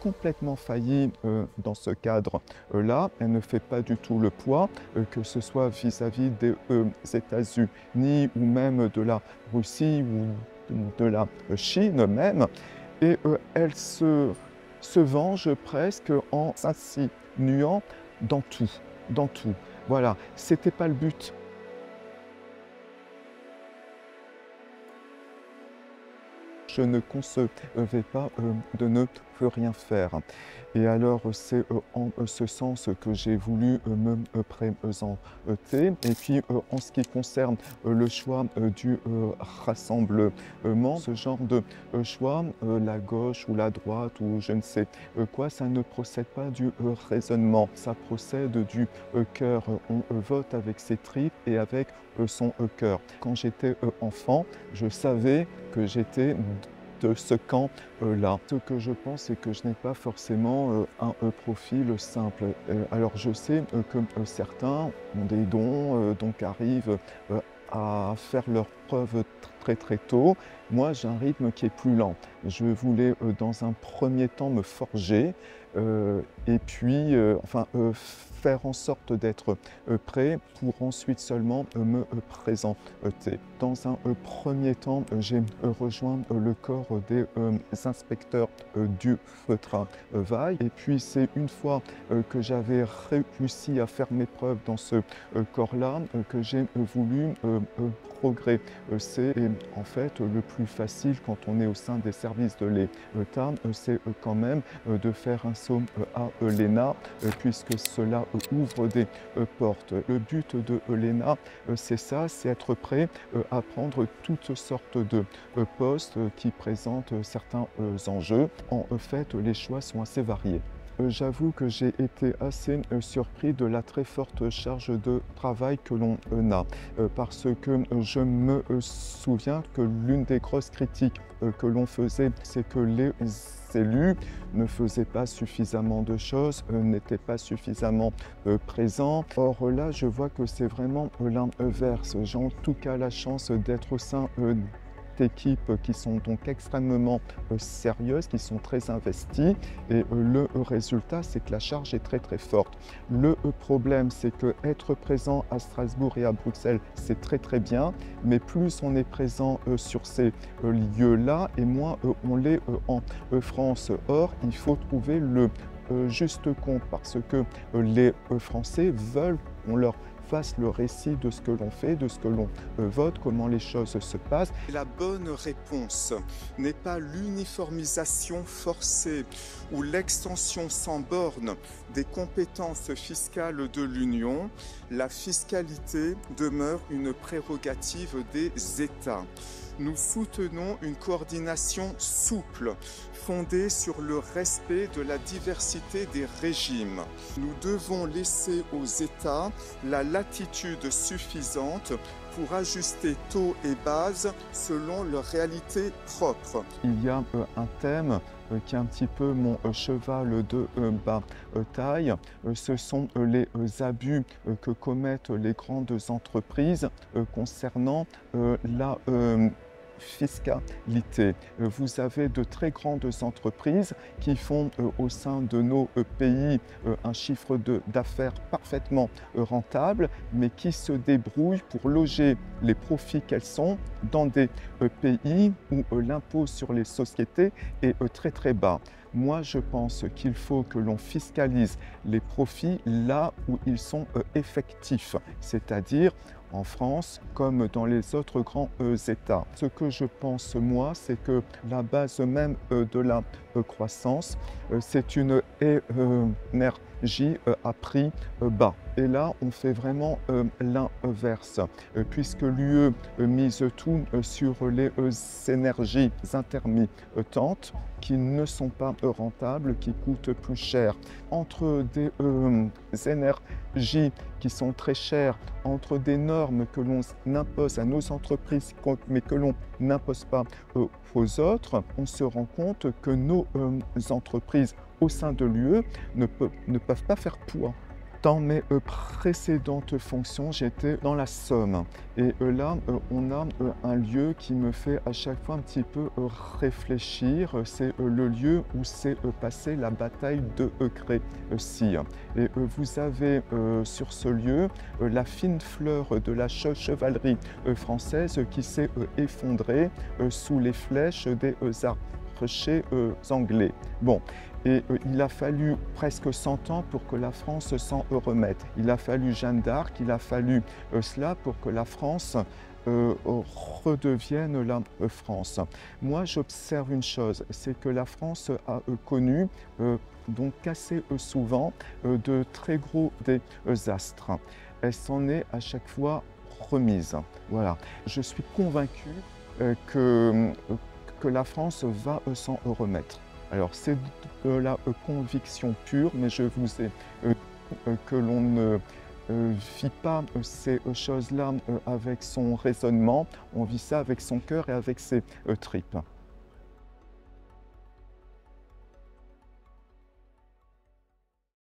complètement failli dans ce cadre-là. Elle ne fait pas du tout le poids, que ce soit vis-à-vis des États-Unis ou même de la Russie ou de la Chine même. Et elle se venge presque en s'insinuant dans tout, dans tout. Voilà, c'était pas le but. Je ne concevais pas de ne plus rien faire. Et alors, c'est en ce sens que j'ai voulu me présenter. Et puis, en ce qui concerne le choix du rassemblement, ce genre de choix, la gauche ou la droite ou je ne sais quoi, ça ne procède pas du raisonnement, ça procède du cœur. On vote avec ses tripes et avec son cœur. Quand j'étais enfant, je savais que j'étais de ce camp-là. Ce que je pense, c'est que je n'ai pas forcément un profil simple. Alors je sais que certains ont des dons, donc arrivent à faire leurs preuves très très tôt. Moi, j'ai un rythme qui est plus lent. Je voulais dans un premier temps me forger et puis faire en sorte d'être prêt pour ensuite seulement me présenter. Dans un premier temps, j'ai rejoint le corps des inspecteurs du travail et puis c'est une fois que j'avais réussi à faire mes preuves dans ce corps-là que j'ai voulu progresser. Et en fait, le plus facile quand on est au sein des services de l'État, c'est quand même de faire un saut à l'ENA, puisque cela ouvre des portes. Le but de l'ENA, c'est ça, c'est être prêt à prendre toutes sortes de postes qui présentent certains enjeux. En fait, les choix sont assez variés. J'avoue que j'ai été assez surpris de la très forte charge de travail que l'on a, parce que je me souviens que l'une des grosses critiques que l'on faisait, c'est que les élus ne faisaient pas suffisamment de choses, n'étaient pas suffisamment présents. Or là, je vois que c'est vraiment l'inverse. J'ai en tout cas la chance d'être au sein d'équipes qui sont donc extrêmement sérieuses, qui sont très investies et le résultat c'est que la charge est très très forte. Le problème c'est que être présent à Strasbourg et à Bruxelles c'est très très bien, mais plus on est présent sur ces lieux-là et moins on l'est en France. Or il faut trouver le juste compte parce que les Français veulent qu'on leur fasse le récit de ce que l'on fait, de ce que l'on vote, comment les choses se passent. La bonne réponse n'est pas l'uniformisation forcée ou l'extension sans borne des compétences fiscales de l'Union. La fiscalité demeure une prérogative des États. Nous soutenons une coordination souple, fondée sur le respect de la diversité des régimes. Nous devons laisser aux États la latitude suffisante pour ajuster taux et bases selon leur réalité propre. Il y a un thème qui est un petit peu mon cheval de bataille, ce sont les abus que commettent les grandes entreprises concernant la fiscalité. Vous avez de très grandes entreprises qui font au sein de nos pays un chiffre d'affaires parfaitement rentable, mais qui se débrouillent pour loger les profits qu'elles sont dans des pays où l'impôt sur les sociétés est très très bas. Moi, je pense qu'il faut que l'on fiscalise les profits là où ils sont effectifs, c'est-à-dire en France comme dans les autres grands États. Ce que je pense, moi, c'est que la base même de la croissance, c'est une énergie à prix bas. Et là, on fait vraiment l'inverse, puisque l'UE mise tout sur les énergies intermittentes qui ne sont pas rentables, qui coûtent plus cher. Entre des énergies qui sont très chères, entre des normes que l'on impose à nos entreprises, mais que l'on n'impose pas aux autres, on se rend compte que nos entreprises au sein de l'UE ne peuvent pas faire poids. Dans mes précédentes fonctions, j'étais dans la Somme et là, on a un lieu qui me fait à chaque fois un petit peu réfléchir. C'est le lieu où s'est passée la bataille de Crécy. Et vous avez sur ce lieu la fine fleur de la chevalerie française qui s'est effondrée sous les flèches des archers anglais. Bon. Et il a fallu presque 100 ans pour que la France s'en remette. Il a fallu Jeanne d'Arc, il a fallu cela pour que la France redevienne la France. Moi, j'observe une chose, c'est que la France a connu donc assez souvent de très gros désastres. Elle s'en est à chaque fois remise. Voilà. Je suis convaincu que la France va s'en remettre. Alors, c'est de la conviction pure, mais je vous ai que l'on ne vit pas ces choses-là avec son raisonnement, on vit ça avec son cœur et avec ses tripes.